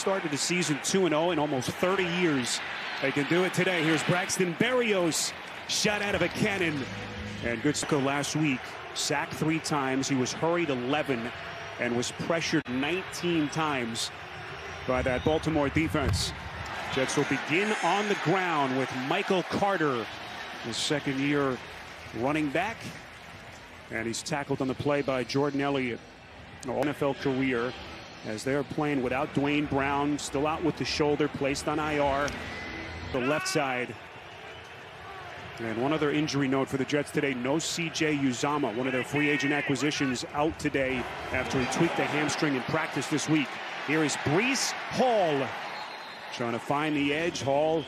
started the season 2-0 in almost 30 years. They can do it today. Here's Braxton Berrios, shot out of a cannon. And Goodsko last week, sacked 3 times. He was hurried 11 and was pressured 19 times by that Baltimore defense. Jets will begin on the ground with Michael Carter, his second-year running back. And he's tackled on the play by Jordan Elliott. NFL career, as they're playing without Dwayne Brown, still out with the shoulder, placed on IR, the left side. And one other injury note for the Jets today, no C.J. Uzomah, one of their free agent acquisitions, out today after he tweaked the hamstring in practice this week. Here is Breece Hall trying to find the edge. Hall,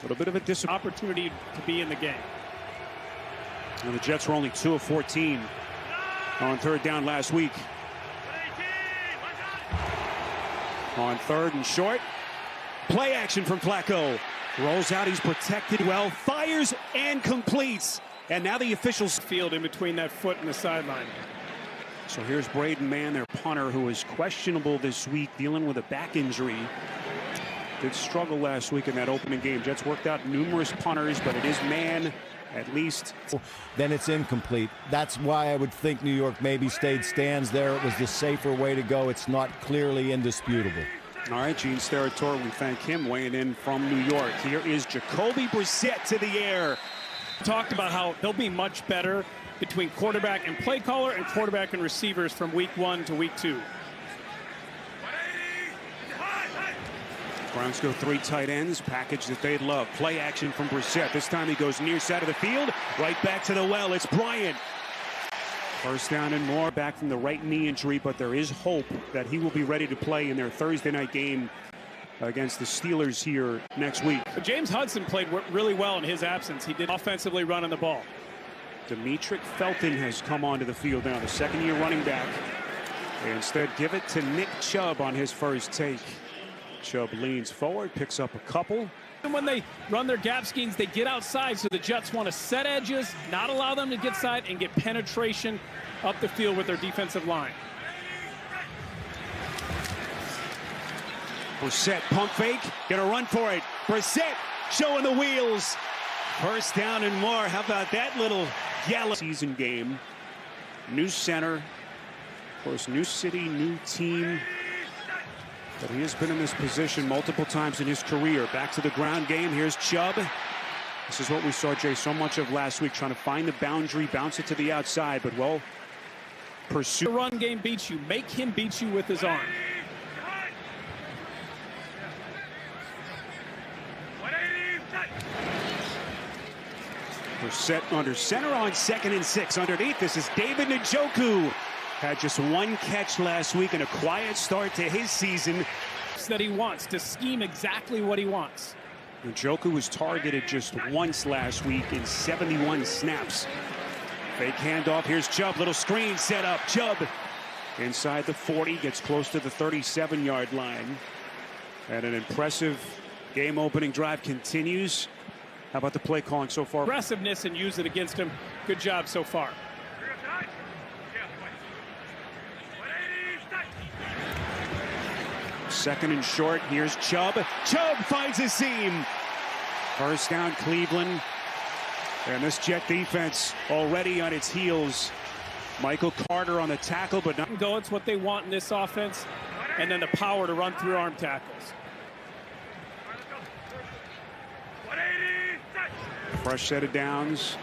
a little bit of a opportunity to be in the game. And the Jets were only 2 of 14 on third down last week. On third and short, play action from Flacco. Rolls out, he's protected well, fires and completes. And now the officials field in between that foot and the sideline. So here's Braden Mann, their punter, who is questionable this week, dealing with a back injury. Did struggle last week in that opening game. Jets worked out numerous punters, but it is Mann at least. Then it's incomplete. That's why I would think New York maybe stayed stands there. It was the safer way to go. It's not clearly indisputable. All right, Gene Steratore, we thank him, weighing in from New York. Here is Jacoby Brissett to the air. Talked about how they'll be much better between quarterback and play caller and quarterback and receivers from week 1 to week 2. Browns go 3 tight ends, package that they'd love. Play action from Brissett. This time he goes near side of the field, right back to the well. It's Bryant. First down and more, back from the right knee injury, but there is hope that he will be ready to play in their Thursday night game against the Steelers here next week. James Hudson played really well in his absence. He did offensively run on the ball. Demetric Felton has come onto the field now, the second-year running back. They instead give it to Nick Chubb on his first take. Chubb leans forward, picks up a couple. And when they run their gap schemes, they get outside, so the Jets want to set edges, not allow them to get side, and get penetration up the field with their defensive line. Brissett, pump fake, gonna run for it. Brissett showing the wheels. First down and more. How about that little yellow season game? New center, of course, new city, new team. But he has been in this position multiple times in his career. Back to the ground game. Here's Chubb. This is what we saw, Jay, so much of last week, trying to find the boundary, bounce it to the outside, but well pursued. The run game beats you. Make him beat you with his arm. Brissett under center on 2nd and 6. Underneath, this is David Njoku. Had just 1 catch last week and a quiet start to his season. That he wants to scheme exactly what he wants. Njoku was targeted just once last week in 71 snaps. Fake handoff. Here's Chubb. Little screen set up. Chubb inside the 40, gets close to the 37-yard line. And an impressive game-opening drive continues. How about the play calling so far? Aggressiveness and use it against him. Good job so far. Second and short. Here's Chubb. Chubb finds a seam. First down, Cleveland. And this Jet defense already on its heels. Michael Carter on the tackle, but not go. It's what they want in this offense. And then the power to run through arm tackles. Fresh set of downs.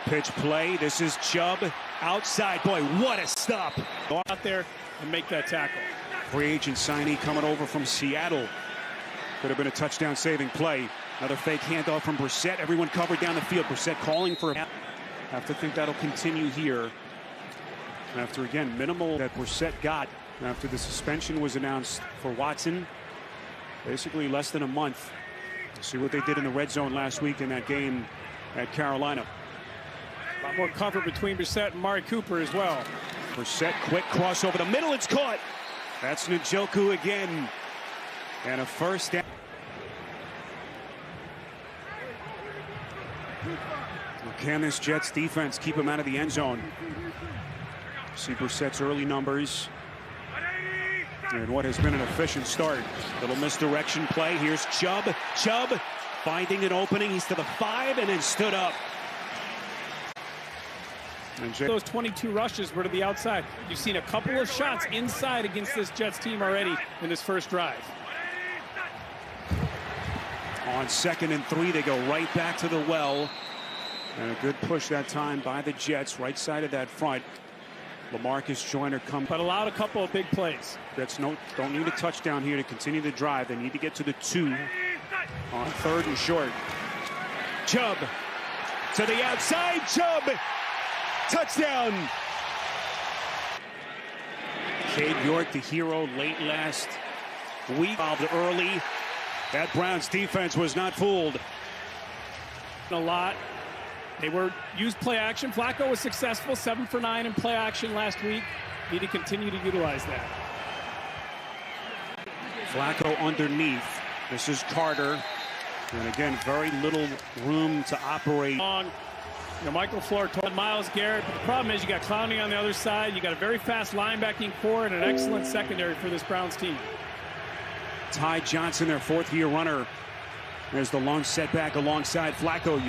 Pitch play. This is Chubb outside. Boy, what a stop. Go out there and make that tackle. Free agent signee coming over from Seattle. Could have been a touchdown-saving play. Another fake handoff from Brissett. Everyone covered down the field. Brissett calling for a... Have to think that'll continue here. After, again, minimal that Brissett got after the suspension was announced for Watson. Basically less than a month. See what they did in the red zone last week in that game at Carolina. A lot more comfort between Brissett and Mari Cooper as well. Brissett, quick cross over the middle. It's caught. That's Njoku again. And a first down. Can this Jets defense keep him out of the end zone? See Brissett's early numbers. And what has been an efficient start. Little misdirection play. Here's Chubb. Chubb finding an opening. He's to the 5 and then stood up. And those 22 rushes were to the outside. You've seen a couple of shots inside against this Jets team already in this first drive. On 2nd and 3, they go right back to the well. And a good push that time by the Jets, right side of that front. LaMarcus Joyner comes. But allowed a couple of big plays. Jets don't need a touchdown here to continue the drive. They need to get to the 2 on 3rd and short. Chubb to the outside. Chubb. Touchdown. Cade York, the hero, late last week. Involved early. That Browns defense was not fooled. A lot. They were used play action. Flacco was successful, 7 for 9 in play action last week. Need to continue to utilize that. Flacco underneath. This is Carter. And again, very little room to operate. Michael Flohr told Myles Garrett, but the problem is you got Clowney on the other side. You got a very fast linebacking core and an excellent secondary for this Browns team. Ty Johnson, their 4th-year runner. There's the long setback alongside Flacco.